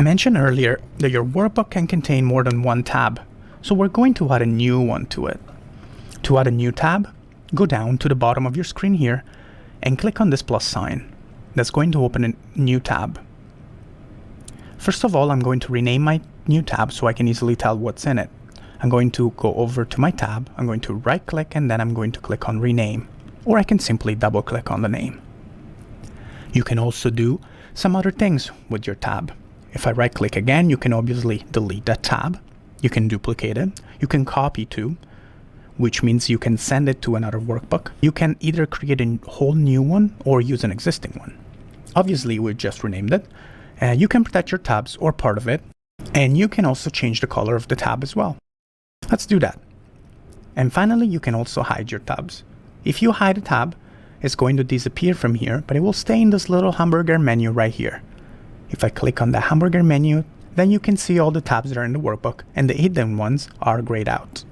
I mentioned earlier that your workbook can contain more than one tab, so we're going to add a new one to it. To add a new tab, go down to the bottom of your screen here and click on this plus sign. That's going to open a new tab. First of all, I'm going to rename my new tab so I can easily tell what's in it. I'm going to go over to my tab, I'm going to right click, and then I'm going to click on rename, or I can simply double click on the name. You can also do some other things with your tab. If I right click again, you can obviously delete that tab. You can duplicate it. You can copy to, which means you can send it to another workbook. You can either create a whole new one or use an existing one. Obviously, we just renamed it. You can protect your tabs or part of it, and you can also change the color of the tab as well. Let's do that. And finally, you can also hide your tabs. If you hide a tab, it's going to disappear from here, but it will stay in this little hamburger menu right here. If I click on the hamburger menu, then you can see all the tabs that are in the workbook, and the hidden ones are grayed out.